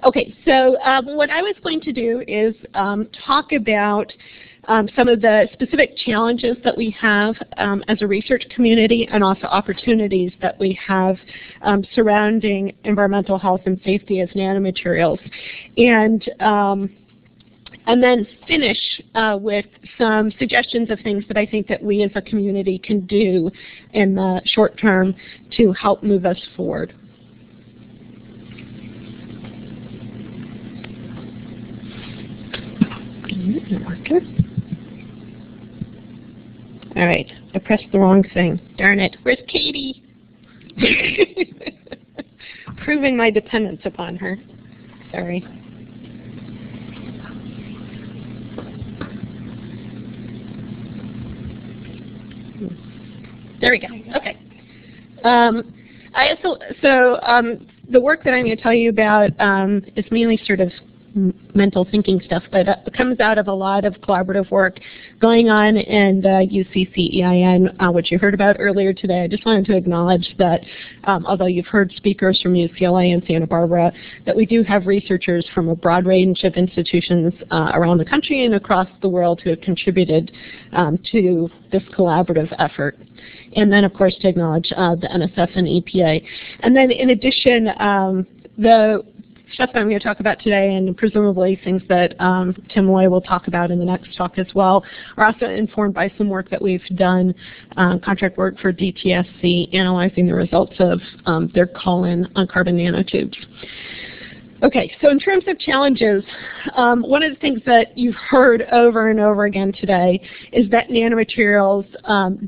Okay, so what I was going to do is talk about some of the specific challenges that we have as a research community, and also opportunities that we have surrounding environmental health and safety as nanomaterials, and then finish with some suggestions of things that I think that we as a community can do in the short term to help move us forward. Okay. All right, I pressed the wrong thing. Darn it. Where's Katie? Proving my dependence upon her. Sorry. There we go. Okay. The work that I'm going to tell you about is mainly sort of mental thinking stuff, but it comes out of a lot of collaborative work going on in the CEIN, which you heard about earlier today. I just wanted to acknowledge that although you've heard speakers from UCLA and Santa Barbara, that we do have researchers from a broad range of institutions around the country and across the world who have contributed to this collaborative effort. And then, of course, to acknowledge the NSF and EPA. And then, in addition, the stuff that I'm going to talk about today, and presumably things that Tim Loy will talk about in the next talk as well, are also informed by some work that we've done, contract work for DTSC, analyzing the results of their call-in on carbon nanotubes. Okay, so in terms of challenges, one of the things that you've heard over and over again today is that nanomaterials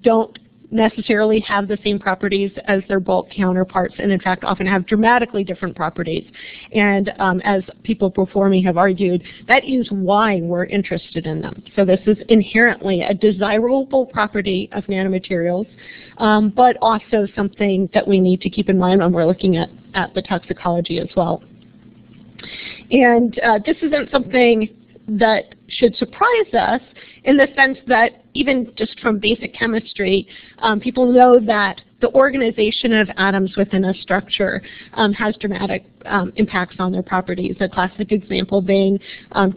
don't necessarily have the same properties as their bulk counterparts, and in fact often have dramatically different properties. And as people before me have argued, that is why we're interested in them. So this is inherently a desirable property of nanomaterials, but also something that we need to keep in mind when we're looking at the toxicology as well. And this isn't something that should surprise us, in the sense that even just from basic chemistry, people know that the organization of atoms within a structure has dramatic impacts on their properties. A classic example being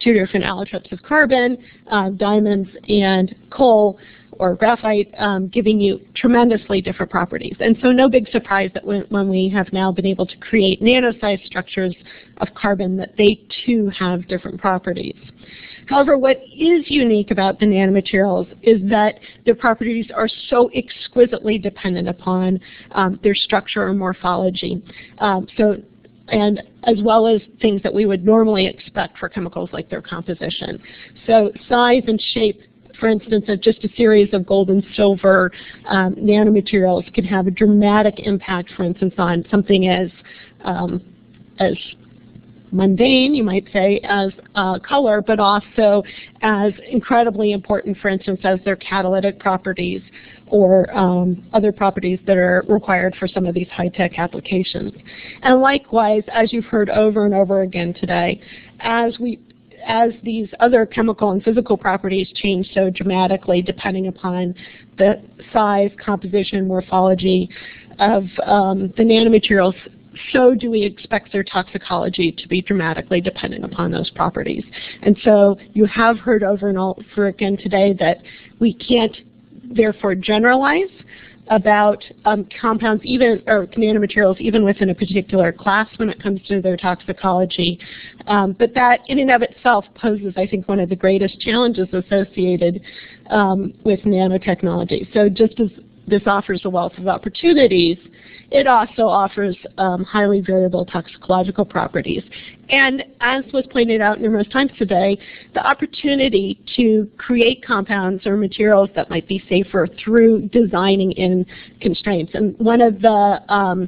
two different allotropes of carbon, diamonds and coal or graphite, giving you tremendously different properties. And so no big surprise that when we have now been able to create nano-sized structures of carbon, that they too have different properties. However, what is unique about the nanomaterials is that their properties are so exquisitely dependent upon their structure or morphology. And as well as things that we would normally expect for chemicals like their composition. So size and shape, for instance, of just a series of gold and silver nanomaterials can have a dramatic impact, for instance, on something as mundane, you might say, as color, but also as incredibly important, for instance, as their catalytic properties or other properties that are required for some of these high-tech applications. And likewise, as you've heard over and over again today, as these other chemical and physical properties change so dramatically depending upon the size, composition, morphology of the nanomaterials, so do we expect their toxicology to be dramatically dependent upon those properties. And so you have heard over and over again today that we can't therefore generalize about compounds, or nanomaterials, even within a particular class when it comes to their toxicology. But that in and of itself poses, I think, one of the greatest challenges associated with nanotechnology. So just as this offers a wealth of opportunities, it also offers highly variable toxicological properties. And as was pointed out numerous times today, the opportunity to create compounds or materials that might be safer through designing in constraints. And one of the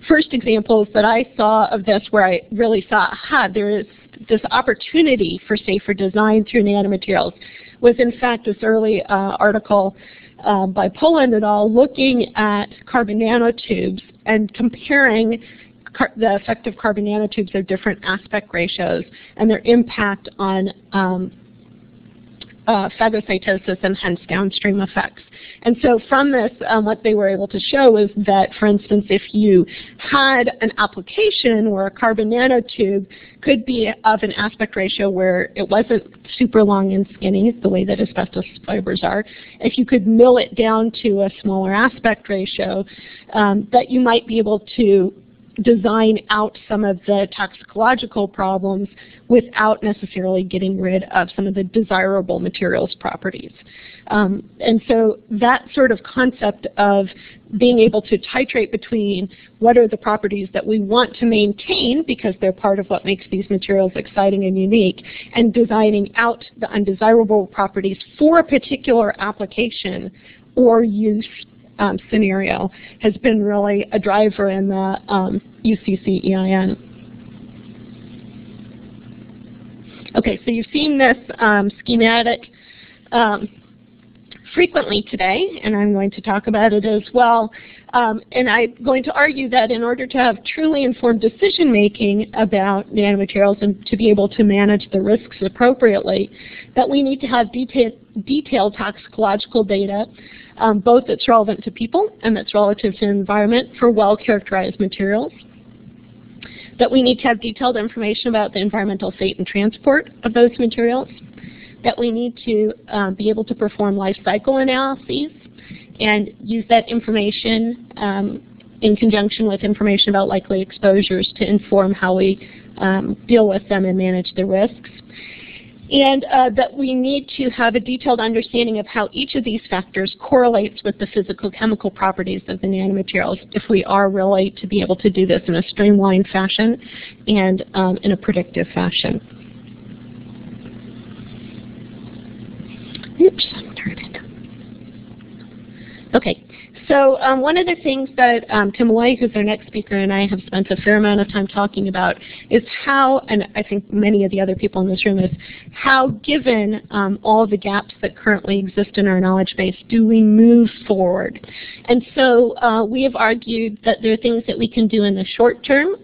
first examples that I saw of this, where I really saw, there is this opportunity for safer design through nanomaterials, was in fact this early article by Poland et al. Looking at carbon nanotubes and comparing the effect of carbon nanotubes of different aspect ratios and their impact on phagocytosis and hence downstream effects. And so from this, what they were able to show was that, for instance, if you had an application where a carbon nanotube could be of an aspect ratio where it wasn't super long and skinny, the way that asbestos fibers are, if you could mill it down to a smaller aspect ratio, that you might be able to design out some of the toxicological problems without necessarily getting rid of some of the desirable materials properties. And so that sort of concept of being able to titrate between what are the properties that we want to maintain because they're part of what makes these materials exciting and unique, and designing out the undesirable properties for a particular application or use scenario has been really a driver in the CEIN. Okay, so you've seen this schematic frequently today, and I'm going to talk about it as well. And I'm going to argue that in order to have truly informed decision making about nanomaterials and to be able to manage the risks appropriately, that we need to have detailed toxicological data, both that's relevant to people and that's relative to the environment for well-characterized materials. That we need to have detailed information about the environmental fate and transport of those materials. That we need to be able to perform life cycle analyses and use that information in conjunction with information about likely exposures to inform how we deal with them and manage the risks. And that we need to have a detailed understanding of how each of these factors correlates with the physical-chemical properties of the nanomaterials if we are really to be able to do this in a streamlined fashion and in a predictive fashion. Oops, turn it. Okay, so one of the things that Tim Loy, who's our next speaker, and I have spent a fair amount of time talking about is how, and I think many of the other people in this room, is how, given all the gaps that currently exist in our knowledge base, do we move forward? And so we have argued that there are things that we can do in the short term,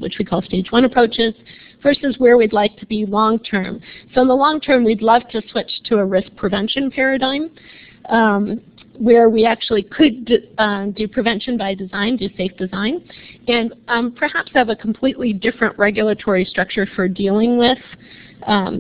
which we call stage 1 approaches, versus where we'd like to be long term. So in the long term, we'd love to switch to a risk prevention paradigm, where we actually could do prevention by design, do safe design, and perhaps have a completely different regulatory structure for dealing with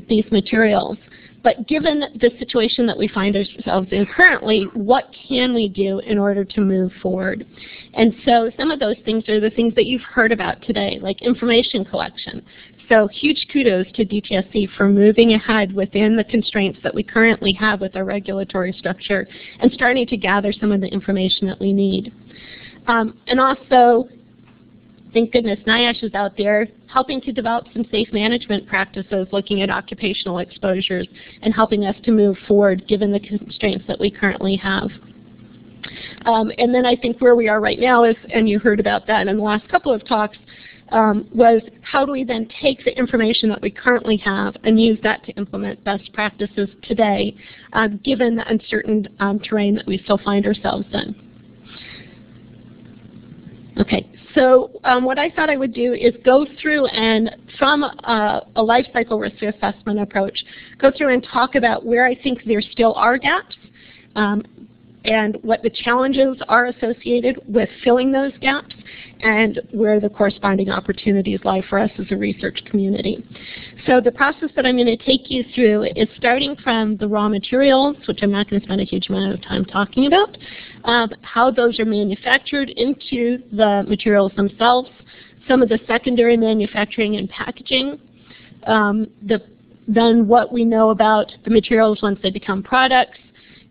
these materials. But given the situation that we find ourselves in currently, what can we do in order to move forward? And so some of those things are the things that you've heard about today, like information collection. So huge kudos to DTSC for moving ahead within the constraints that we currently have with our regulatory structure and starting to gather some of the information that we need. And also, thank goodness NIOSH is out there helping to develop some safe management practices looking at occupational exposures and helping us to move forward given the constraints that we currently have. And then I think where we are right now is, and you heard about that in the last couple of talks, was how do we then take the information that we currently have and use that to implement best practices today, given the uncertain terrain that we still find ourselves in. Okay, so what I thought I would do is go through and, from a life cycle risk assessment approach, go through and talk about where I think there still are gaps, and what the challenges are associated with filling those gaps, and where the corresponding opportunities lie for us as a research community. So the process that I'm going to take you through is starting from the raw materials, which I'm not going to spend a huge amount of time talking about, how those are manufactured into the materials themselves, some of the secondary manufacturing and packaging, then what we know about the materials once they become products,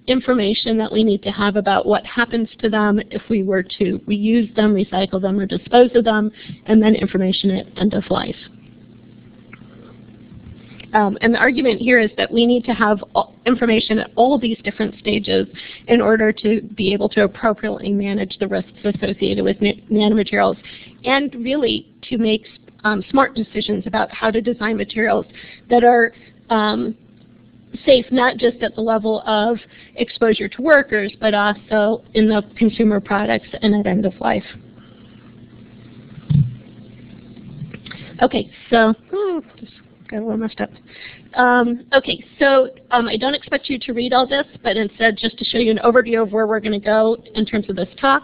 information that we need to have about what happens to them if we were to reuse them, recycle them, or dispose of them, and then information at end of life. And the argument here is that we need to have information at all these different stages in order to be able to appropriately manage the risks associated with nanomaterials, and really to make smart decisions about how to design materials that are safe not just at the level of exposure to workers, but also in the consumer products and at end of life. Okay, so got a little messed up. Okay, so I don't expect you to read all this, but instead just to show you an overview of where we're going to go in terms of this talk.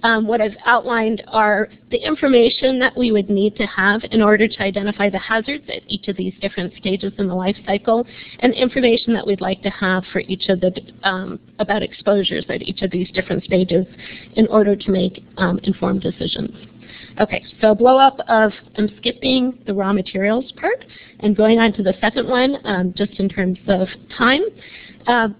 What I've outlined are the information that we would need to have in order to identify the hazards at each of these different stages in the life cycle, and information that we'd like to have for each of the about exposures at each of these different stages in order to make informed decisions. Okay, so blow up of, I'm skipping the raw materials part and going on to the second one, just in terms of time.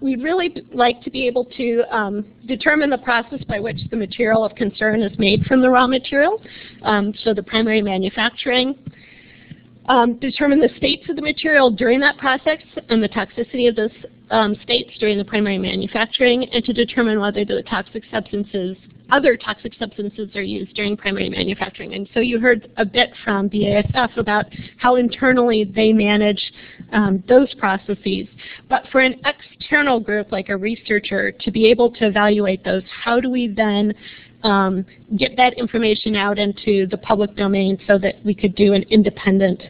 We'd really like to be able to determine the process by which the material of concern is made from the raw material, so the primary manufacturing. Determine the states of the material during that process and the toxicity of those states during the primary manufacturing, and to determine whether the other toxic substances are used during primary manufacturing. And so you heard a bit from BASF about how internally they manage those processes. But for an external group like a researcher to be able to evaluate those, how do we then get that information out into the public domain so that we could do an independent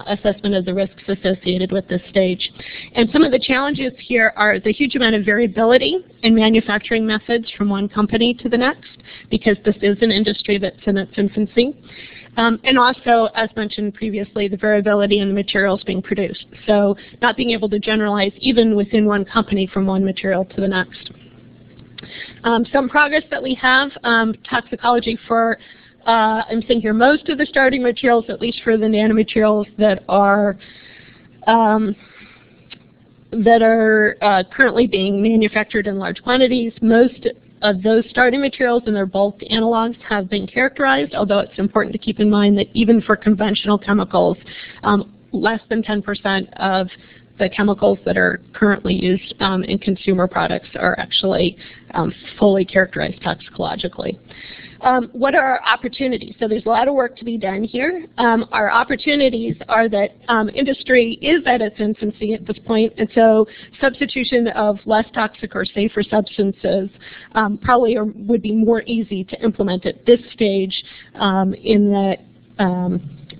assessment of the risks associated with this stage? And some of the challenges here are the huge amount of variability in manufacturing methods from one company to the next, because this is an industry that's in its infancy. And also, as mentioned previously, the variability in the materials being produced. So not being able to generalize even within one company from one material to the next. Some progress that we have, toxicology for, I'm saying here, most of the starting materials, at least for the nanomaterials that are currently being manufactured in large quantities. Most of those starting materials and their bulk analogs have been characterized, although it's important to keep in mind that even for conventional chemicals, less than 10% of the chemicals that are currently used in consumer products are actually fully characterized toxicologically. What are our opportunities? So there's a lot of work to be done here. Our opportunities are that industry is at its infancy at this point, and so substitution of less toxic or safer substances probably would be more easy to implement at this stage in the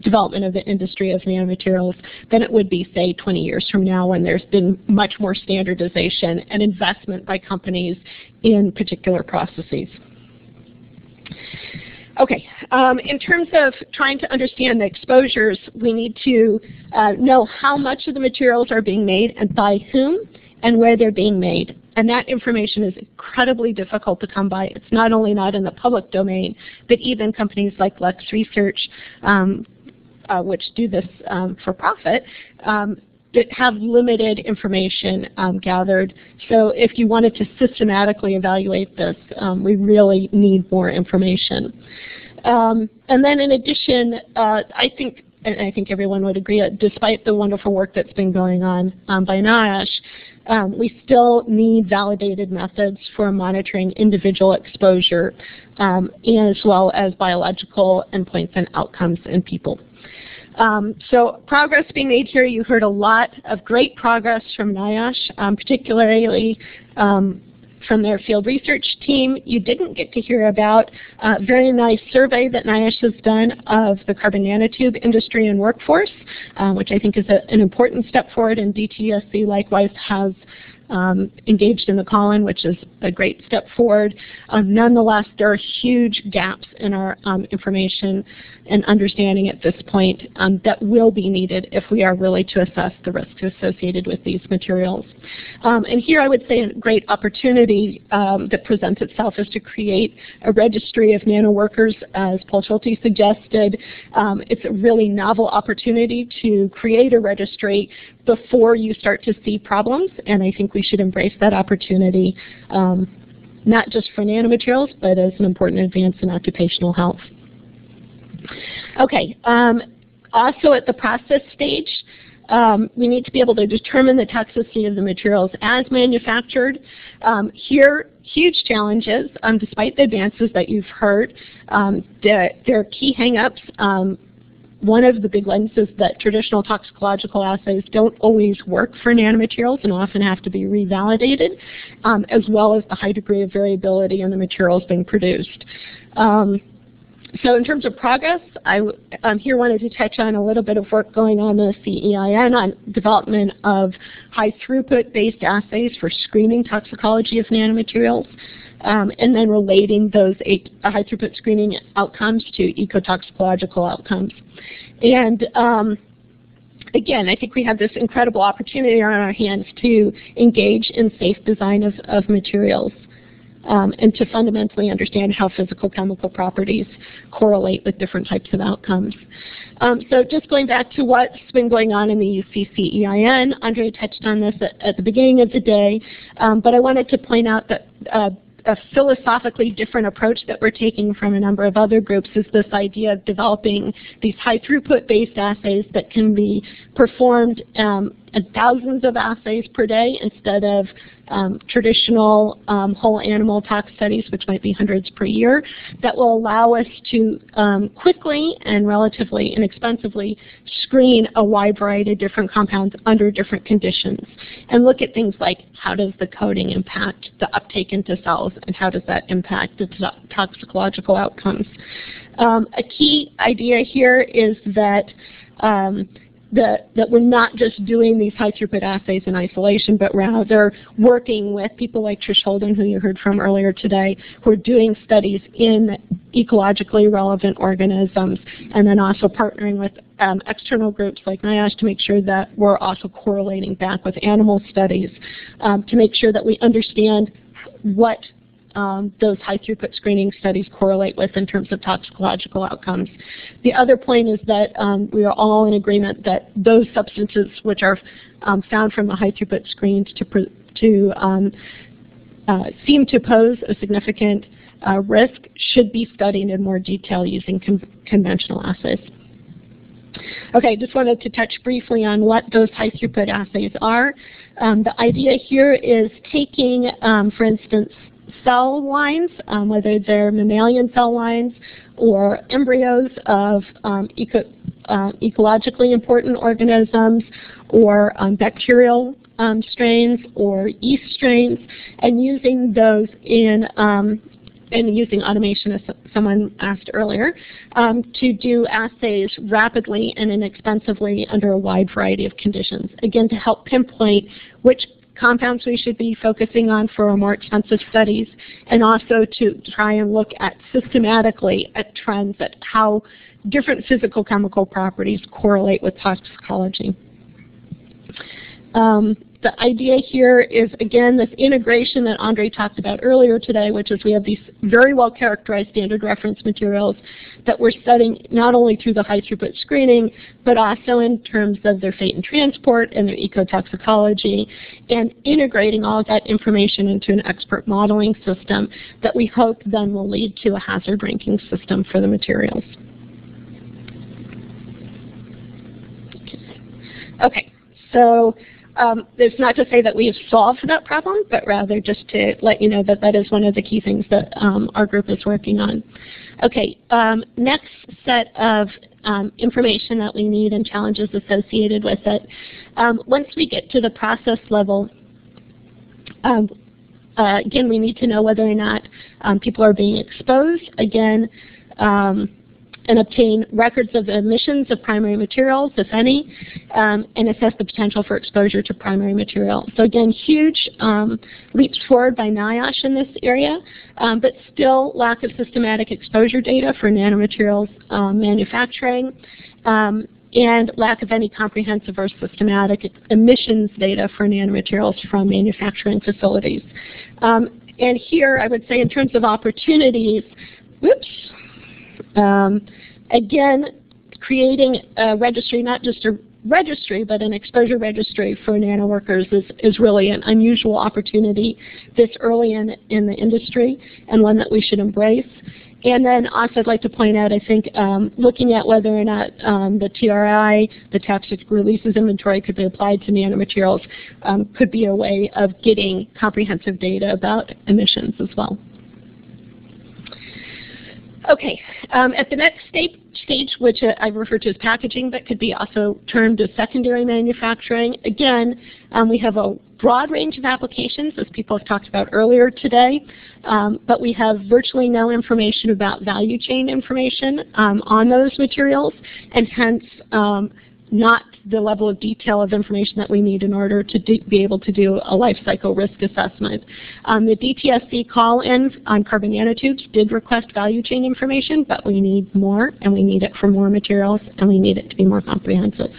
development of the industry of nanomaterials than it would be, say, 20 years from now, when there's been much more standardization and investment by companies in particular processes. Okay, in terms of trying to understand the exposures, we need to know how much of the materials are being made and by whom and where they're being made. And that information is incredibly difficult to come by. It's not only not in the public domain, but even companies like Lex Research, which do this for profit, that have limited information gathered. So if you wanted to systematically evaluate this, we really need more information. And then in addition, I think everyone would agree, despite the wonderful work that's been going on by NIOSH, we still need validated methods for monitoring individual exposure, as well as biological endpoints and outcomes in people. So progress being made here. You heard a lot of great progress from NIOSH, particularly from their field research team. You didn't get to hear about a very nice survey that NIOSH has done of the carbon nanotube industry and workforce, which I think is an important step forward, and DTSC likewise has engaged in the call-in, which is a great step forward. Nonetheless, there are huge gaps in our information and understanding at this point that will be needed if we are really to assess the risks associated with these materials. And here I would say a great opportunity that presents itself is to create a registry of nano workers, as Paul Schulte suggested. It's a really novel opportunity to create a registry before you start to see problems, and I think we should embrace that opportunity, not just for nanomaterials, but as an important advance in occupational health. Okay, also at the process stage, we need to be able to determine the toxicity of the materials as manufactured. Here, huge challenges, despite the advances that you've heard. There are key hang-ups. One of the big lenses that traditional toxicological assays don't always work for nanomaterials and often have to be revalidated, as well as the high degree of variability in the materials being produced. So in terms of progress, I here wanted to touch on a little bit of work going on in the CEIN on development of high throughput based assays for screening toxicology of nanomaterials, and then relating those high throughput screening outcomes to ecotoxicological outcomes. And again, I think we have this incredible opportunity on our hands to engage in safe design of materials. And to fundamentally understand how physical chemical properties correlate with different types of outcomes. So just going back to what's been going on in the CEIN, Andre touched on this at the beginning of the day, but I wanted to point out that a philosophically different approach that we're taking from a number of other groups is this idea of developing these high throughput based assays that can be performed thousands of assays per day instead of traditional whole animal tox studies, which might be hundreds per year, that will allow us to quickly and relatively inexpensively screen a wide variety of different compounds under different conditions and look at things like how does the coating impact the uptake into cells and how does that impact the toxicological outcomes. A key idea here is that that we're not just doing these high throughput assays in isolation, but rather working with people like Trish Holden, who you heard from earlier today, who are doing studies in ecologically relevant organisms, and then also partnering with external groups like NIOSH to make sure that we're also correlating back with animal studies to make sure that we understand what those high throughput screening studies correlate with in terms of toxicological outcomes. The other point is that we are all in agreement that those substances which are found from the high throughput screens seem to pose a significant risk should be studied in more detail using conventional assays. Okay, just wanted to touch briefly on what those high throughput assays are. The idea here is taking, for instance, cell lines, whether they're mammalian cell lines or embryos of ecologically important organisms or bacterial strains or yeast strains, and using those in and using automation, as someone asked earlier, to do assays rapidly and inexpensively under a wide variety of conditions. Again, to help pinpoint which compounds we should be focusing on for our more expensive studies, and also to try and look at systematically at trends at how different physical chemical properties correlate with toxicology. The idea here is, again, this integration that Andre talked about earlier today, which is we have these very well characterized standard reference materials that we're studying not only through the high throughput screening, but also in terms of their fate and transport and their ecotoxicology, and integrating all of that information into an expert modeling system that we hope then will lead to a hazard ranking system for the materials. Okay, so it's not to say that we have solved that problem, but rather just to let you know that that is one of the key things that our group is working on. Okay, next set of information that we need and challenges associated with it. Once we get to the process level, again, we need to know whether or not people are being exposed. Again, and obtain records of the emissions of primary materials, if any, and assess the potential for exposure to primary material. So again, huge leaps forward by NIOSH in this area, but still lack of systematic exposure data for nanomaterials manufacturing, and lack of any comprehensive or systematic emissions data for nanomaterials from manufacturing facilities. And here, I would say in terms of opportunities, again, creating a registry, not just a registry, but an exposure registry for nano workers is really an unusual opportunity this early in the industry, and one that we should embrace. And then also I'd like to point out, I think, looking at whether or not the TRI, the toxic releases inventory, could be applied to nanomaterials could be a way of getting comprehensive data about emissions as well. Okay, at the next stage, which I refer to as packaging, but could be also termed as secondary manufacturing, again, we have a broad range of applications, as people have talked about earlier today, but we have virtually no information about value chain information on those materials, and hence not the level of detail of information that we need in order to be able to do a life cycle risk assessment. The DTSC call-in on carbon nanotubes did request value chain information, but we need more, and we need it for more materials, and we need it to be more comprehensive.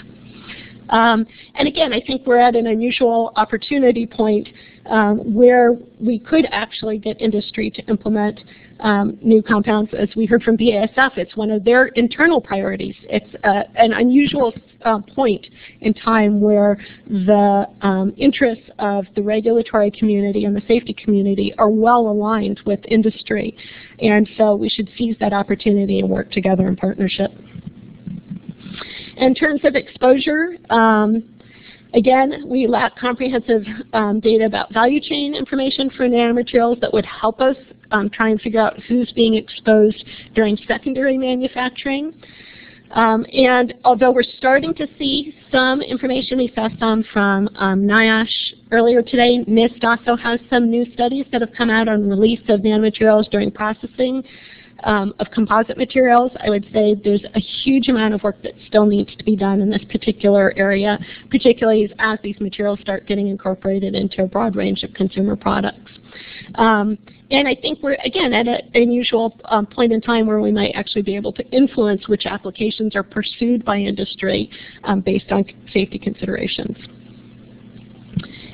And again, I think we're at an unusual opportunity point where we could actually get industry to implement new compounds. As we heard from BASF, it's one of their internal priorities. It's an unusual point in time where the interests of the regulatory community and the safety community are well aligned with industry. And so we should seize that opportunity and work together in partnership. In terms of exposure, again, we lack comprehensive data about value chain information for nanomaterials that would help us try and figure out who's being exposed during secondary manufacturing. And although we're starting to see some information, we saw some from NIOSH earlier today, NIST also has some new studies that have come out on release of nanomaterials during processing of composite materials. I would say there's a huge amount of work that still needs to be done in this particular area, particularly as these materials start getting incorporated into a broad range of consumer products. And I think we're, again, at an unusual point in time where we might actually be able to influence which applications are pursued by industry based on safety considerations.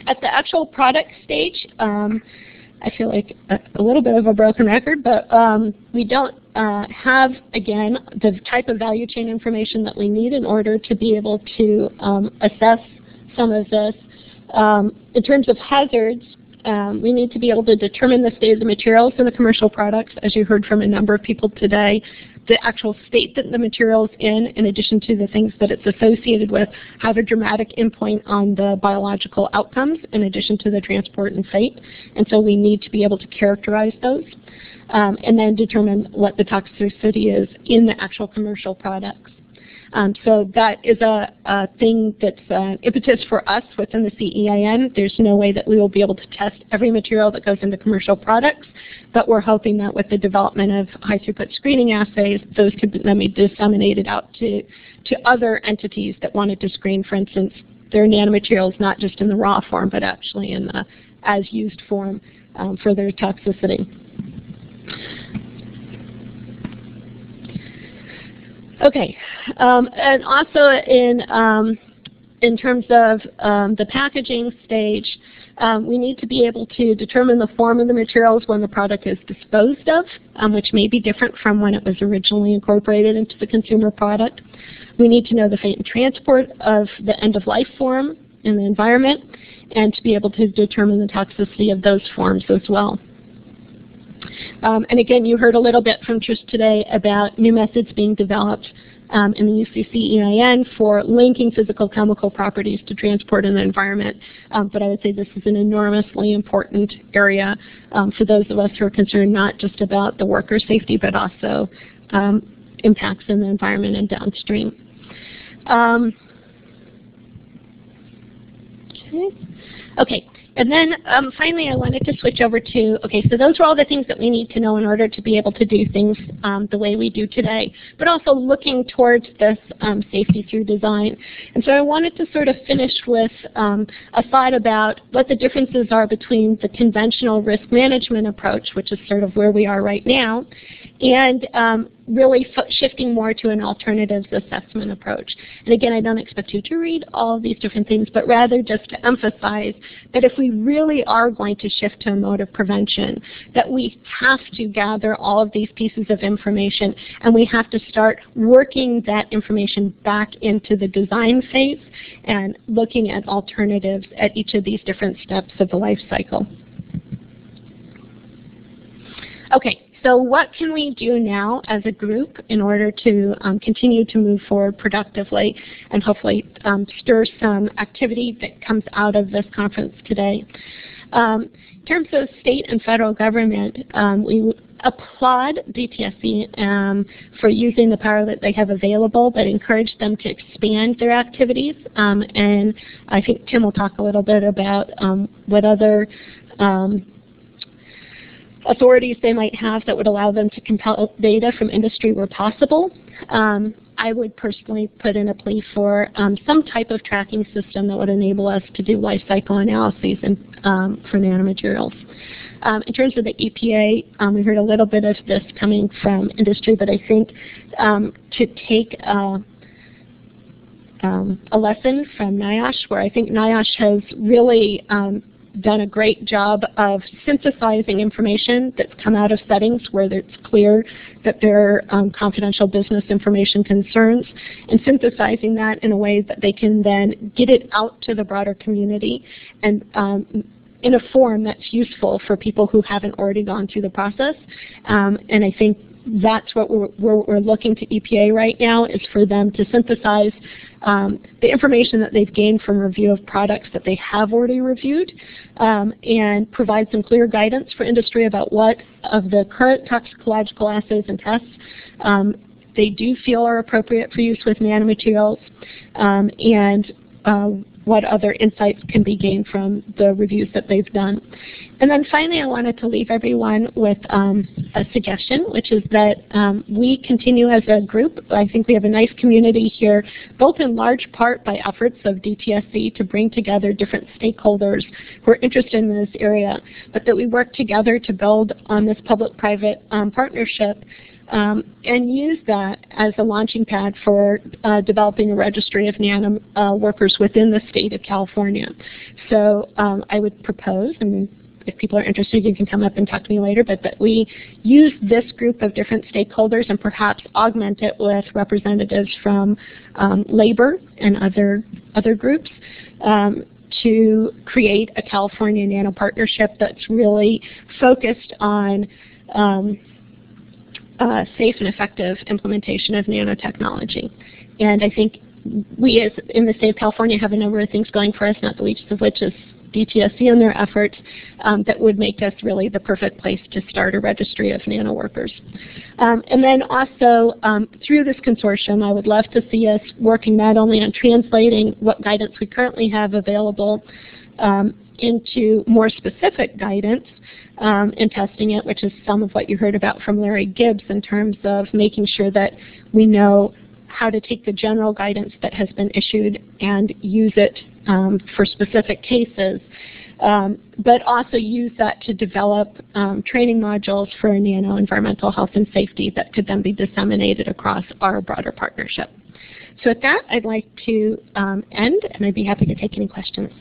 At the actual product stage, I feel like a little bit of a broken record, but we don't have, again, the type of value chain information that we need in order to be able to assess some of this. In terms of hazards, we need to be able to determine the state of the materials in the commercial products, as you heard from a number of people today. The actual state that the material is in addition to the things that it's associated with, have a dramatic impact on the biological outcomes in addition to the transport and fate. And so we need to be able to characterize those and then determine what the toxicity is in the actual commercial products. So that is a thing that's an impetus for us within the CEIN. There's no way that we will be able to test every material that goes into commercial products, but we're hoping that with the development of high-throughput screening assays, those could then be disseminated out to other entities that wanted to screen, for instance, their nanomaterials not just in the raw form, but actually in the as-used form for their toxicity. Okay, and also in terms of the packaging stage, we need to be able to determine the form of the materials when the product is disposed of, which may be different from when it was originally incorporated into the consumer product. We need to know the fate and transport of the end-of-life form in the environment, and to be able to determine the toxicity of those forms as well. And again, you heard a little bit from Trish today about new methods being developed in the CEIN for linking physical chemical properties to transport in the environment. But I would say this is an enormously important area for those of us who are concerned not just about the worker safety, but also impacts in the environment and downstream. Okay. And then finally, I wanted to switch over to, okay, so those are all the things that we need to know in order to be able to do things the way we do today, but also looking towards this safety through design. And so I wanted to sort of finish with a thought about what the differences are between the conventional risk management approach, which is sort of where we are right now, and really shifting more to an alternatives assessment approach. And again, I don't expect you to read all of these different things, but rather just to emphasize that if we really are going to shift to a mode of prevention, that we have to gather all of these pieces of information, and we have to start working that information back into the design phase and looking at alternatives at each of these different steps of the life cycle. Okay. So what can we do now as a group in order to continue to move forward productively and hopefully stir some activity that comes out of this conference today? In terms of state and federal government, we applaud DTSC for using the power that they have available, but encourage them to expand their activities. And I think Tim will talk a little bit about what other authorities they might have that would allow them to compel data from industry where possible. I would personally put in a plea for some type of tracking system that would enable us to do life cycle analyses for nanomaterials. In terms of the EPA, we heard a little bit of this coming from industry, but I think to take a lesson from NIOSH, where I think NIOSH has really done a great job of synthesizing information that's come out of settings where it's clear that there are confidential business information concerns, and synthesizing that in a way that they can then get it out to the broader community and in a form that's useful for people who haven't already gone through the process. And I think that's what we're looking to EPA right now, is for them to synthesize the information that they've gained from review of products that they have already reviewed, and provide some clear guidance for industry about what of the current toxicological assays and tests they do feel are appropriate for use with nanomaterials, and what other insights can be gained from the reviews that they've done. And then finally, I wanted to leave everyone with a suggestion, which is that we continue as a group. I think we have a nice community here, both in large part by efforts of DTSC to bring together different stakeholders who are interested in this area, but that we work together to build on this public-private partnership and use that as a launching pad for developing a registry of nano workers within the state of California. So I would propose, and if people are interested, you can come up and talk to me later, but that we use this group of different stakeholders and perhaps augment it with representatives from labor and other groups to create a California Nano Partnership that's really focused on safe and effective implementation of nanotechnology. And I think we, as in the state of California, have a number of things going for us, not the least of which is DTSC and their efforts that would make us really the perfect place to start a registry of nano workers. And then also, through this consortium, I would love to see us working not only on translating what guidance we currently have available into more specific guidance and testing it, which is some of what you heard about from Larry Gibbs in terms of making sure that we know how to take the general guidance that has been issued and use it for specific cases, but also use that to develop training modules for nano environmental health and safety that could then be disseminated across our broader partnership. So with that, I'd like to end, and I'd be happy to take any questions.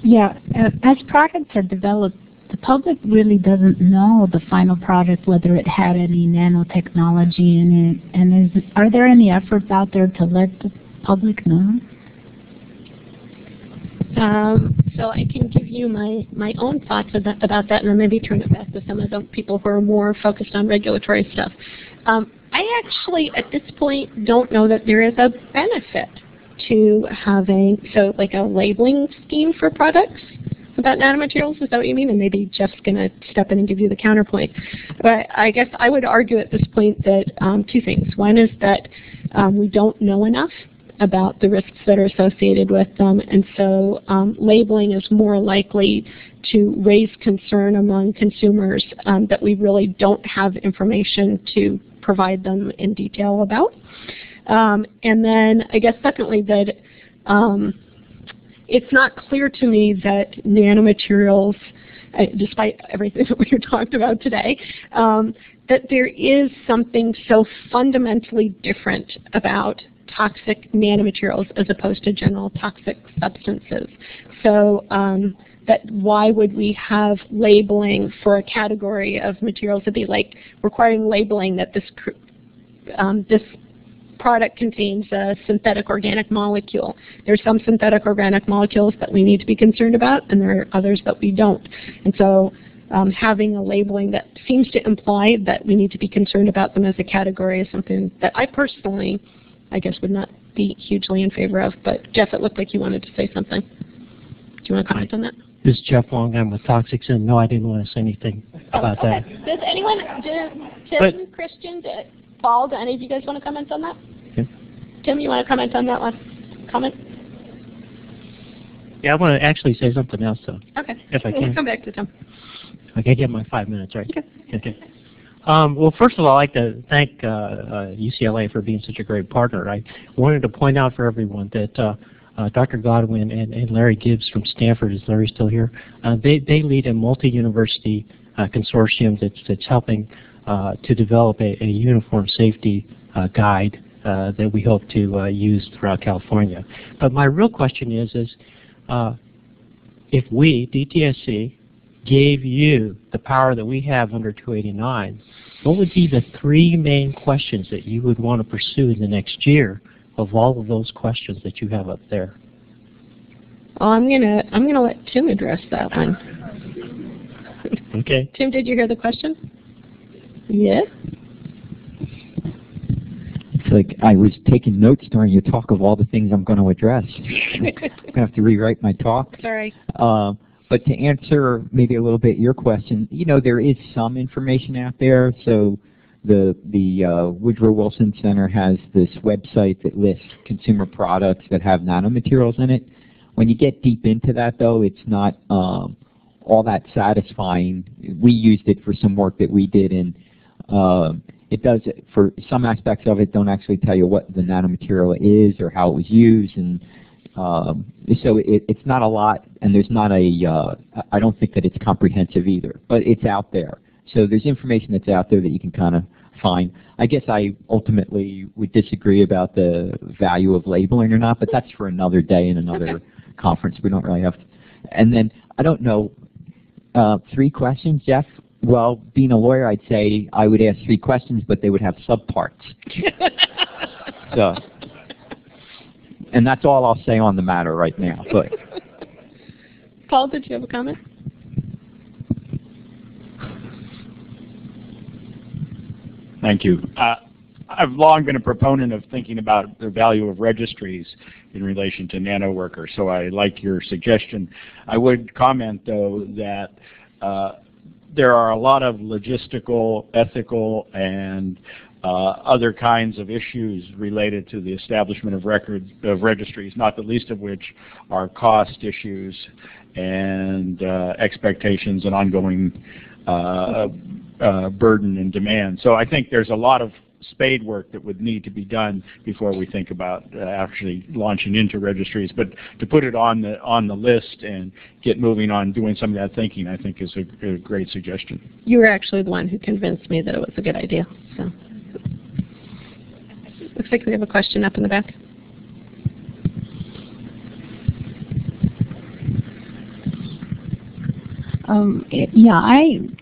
Yeah, as products are developed, the public really doesn't know the final product, whether it had any nanotechnology in it. And are there any efforts out there to let the public know? So I can give you my own thoughts about that, and then maybe turn it back to some of the people who are more focused on regulatory stuff. I actually, at this point, don't know that there is a benefit to having, so like a labeling scheme for products about nanomaterials, is that what you mean? And maybe Jeff's going to step in and give you the counterpoint. But I guess I would argue at this point that two things. One is that we don't know enough about the risks that are associated with them, and so labeling is more likely to raise concern among consumers that we really don't have information to provide them in detail about. And then I guess secondly that it's not clear to me that nanomaterials, despite everything that we talked about today, that there is something so fundamentally different about toxic nanomaterials as opposed to general toxic substances. So that why would we have labeling for a category of materials? It'd be like requiring labeling that this product contains a synthetic organic molecule. There's some synthetic organic molecules that we need to be concerned about, and there are others that we don't. And so having a labeling that seems to imply that we need to be concerned about them as a category is something that I personally, I guess, would not be hugely in favor of. But Jeff, it looked like you wanted to say something. Do you want to comment on that? This is Jeff Long. I'm with Toxics, and no, I didn't want to say anything about that. Does anyone, Tim, Christian, Paul, do any of you guys want to comment on that? Okay. Tim, you want to comment on that last comment? Yeah, I want to actually say something else, though. Okay. If I can. We'll come back to Tim. Okay, get my 5 minutes, right? Okay. Okay. Well, first of all, I'd like to thank UCLA for being such a great partner. I wanted to point out for everyone that Dr. Godwin and Larry Gibbs from Stanford, is Larry still here? They lead a multi-university consortium that's helping to develop a uniform safety guide that we hope to use throughout California. But my real question is if we, DTSC, gave you the power that we have under 289, what would be the 3 main questions that you would want to pursue in the next year of all of those questions that you have up there? Well, I'm gonna let Tim address that one. Okay. Tim, did you hear the question? Yes. It's like I was taking notes during your talk of all the things I'm going to address. I'm going to have to rewrite my talk. Sorry. But to answer maybe a little bit your question, you know, there is some information out there. So the Woodrow Wilson Center has this website that lists consumer products that have nanomaterials in it. When you get deep into that, though, it's not all that satisfying. We used it for some work that we did, and it does, for some aspects of it, don't actually tell you what the nanomaterial is or how it was used, and so it's not a lot, and there's not a, I don't think that it's comprehensive either, but it's out there. So there's information that's out there that you can kind of find. I guess I ultimately would disagree about the value of labeling or not, but that's for another day in another conference. We don't really have to. And then, I don't know, 3 questions, Jeff? Well, being a lawyer, I'd say I would ask 3 questions, but they would have subparts. So, and that's all I'll say on the matter right now. But Paul, did you have a comment? Thank you. I've long been a proponent of thinking about the value of registries in relation to nano workers, so I like your suggestion. I would comment, though, that there are a lot of logistical, ethical, and other kinds of issues related to the establishment of registries, not the least of which are cost issues and expectations and ongoing burden and demand. So I think there's a lot of spade work that would need to be done before we think about actually launching into registries. But to put it on the list and get moving on doing some of that thinking, I think is a great suggestion. You were actually the one who convinced me that it was a good idea. So, looks like we have a question up in the back. Yeah, I'm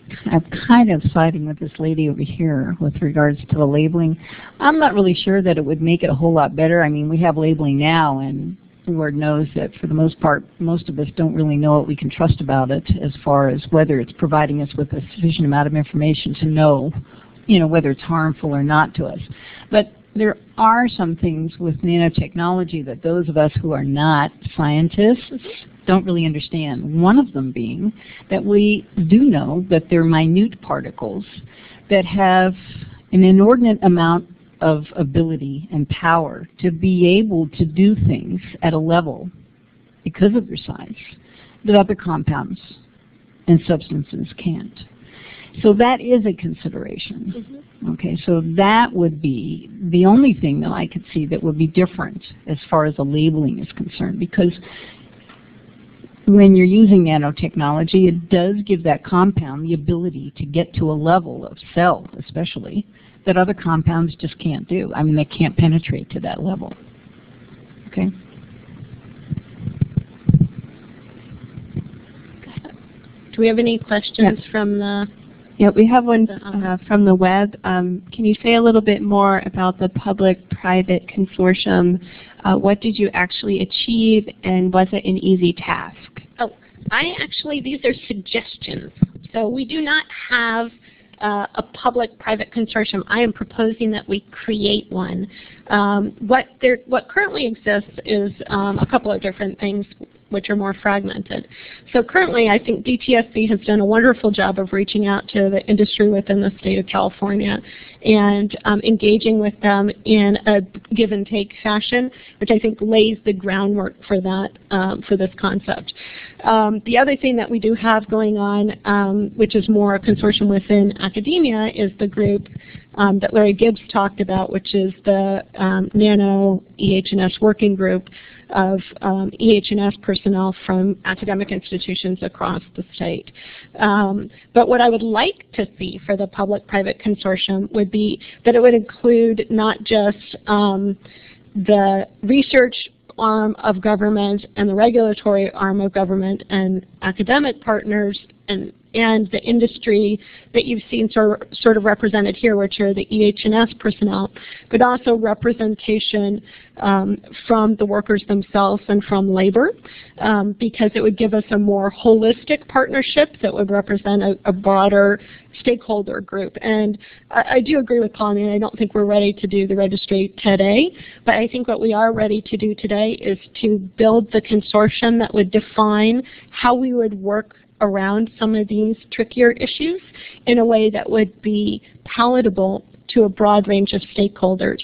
kind of siding with this lady over here with regards to the labeling. I'm not really sure that it would make it a whole lot better. I mean, we have labeling now, and the Lord knows that for the most part, most of us don't really know what we can trust about it as far as whether it's providing us with a sufficient amount of information to know, you know, whether it's harmful or not to us. But there are some things with nanotechnology that those of us who are not scientists don't really understand. One of them being that we do know that they're minute particles that have an inordinate amount of ability and power to be able to do things at a level, because of their size, that other compounds and substances can't. So that is a consideration. Okay, so that would be the only thing that I could see that would be different as far as the labeling is concerned, because when you're using nanotechnology, it does give that compound the ability to get to a level of cell, especially, that other compounds just can't do. I mean, they can't penetrate to that level. Okay? Do we have any questions from the... Yeah, we have one from the web. Can you say a little bit more about the public-private consortium? What did you actually achieve, and was it an easy task? Oh, these are suggestions. So we do not have a public-private consortium. I am proposing that we create one. What currently exists is a couple of different things which are more fragmented. So currently, I think DTSC has done a wonderful job of reaching out to the industry within the state of California and engaging with them in a give and take fashion, which I think lays the groundwork for that, for this concept. The other thing that we do have going on, which is more a consortium within academia, is the group that Larry Gibbs talked about, which is the Nano EH&S working group of EH&S personnel from academic institutions across the state. But what I would like to see for the public-private consortium would be that it would include not just the research arm of government and the regulatory arm of government and academic partners and the industry that you've seen sort of represented here, which are the EH&S personnel, but also representation from the workers themselves and from labor, because it would give us a more holistic partnership that would represent a broader stakeholder group. And I do agree with Paul. I mean, I don't think we're ready to do the registry today, but I think what we are ready to do today is to build the consortium that would define how we would work around some of these trickier issues in a way that would be palatable to a broad range of stakeholders,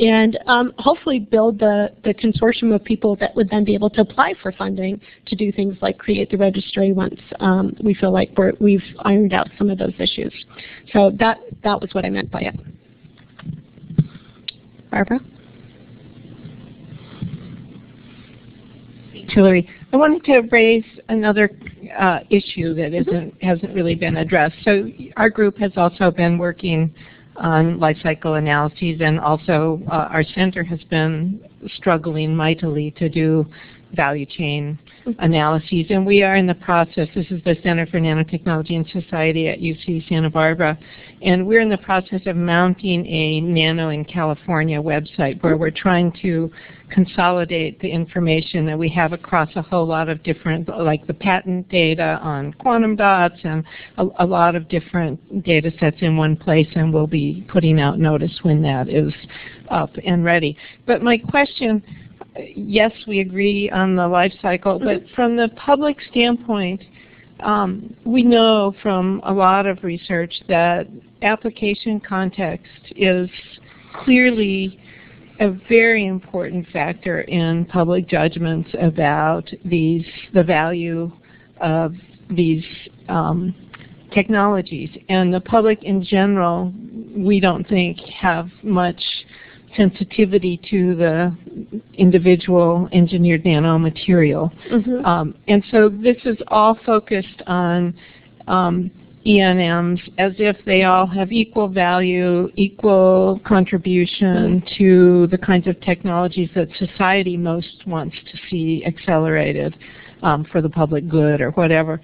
and hopefully build the consortium of people that would then be able to apply for funding to do things like create the registry once we feel like we've ironed out some of those issues. So that was what I meant by it. Barbara? Hilary, I wanted to raise another issue that hasn't really been addressed. So our group has also been working on life cycle analyses, and also our center has been struggling mightily to do value chain analyses. And we are in the process, this is the Center for Nanotechnology and Society at UC Santa Barbara, and we're in the process of mounting a Nano in California website where we're trying to consolidate the information that we have across a whole lot of different, like the patent data on quantum dots and a lot of different data sets in one place, and we'll be putting out notice when that is up and ready. But my question, yes, we agree on the life cycle, but from the public standpoint, we know from a lot of research that application context is clearly a very important factor in public judgments about the value of these technologies. And the public in general, we don't think have much sensitivity to the individual engineered nanomaterial. And so this is all focused on ENMs as if they all have equal value, equal contribution to the kinds of technologies that society most wants to see accelerated for the public good or whatever.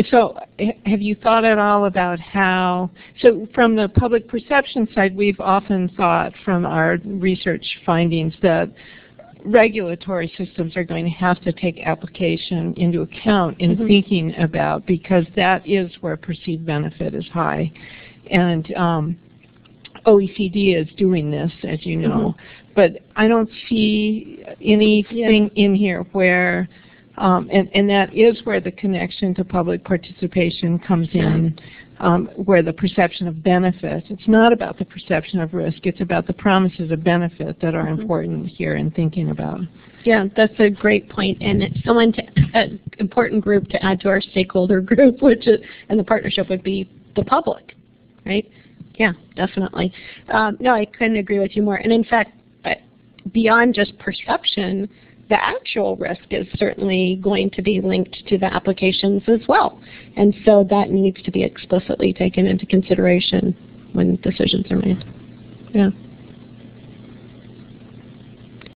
So have you thought at all about how, so from the public perception side, we've often thought from our research findings that regulatory systems are going to have to take application into account in thinking about, because that is where perceived benefit is high. And OECD is doing this, as you know, but I don't see anything in here where, and that is where the connection to public participation comes in, where the perception of benefit, it's not about the perception of risk, it's about the promises of benefit that are important here in thinking about. Yeah, that's a great point, and it's an important group to add to our stakeholder group, which is, and the partnership would be the public, right? Yeah, definitely. No, I couldn't agree with you more. And in fact, beyond just perception, the actual risk is certainly going to be linked to the applications as well. And so that needs to be explicitly taken into consideration when decisions are made. Yeah.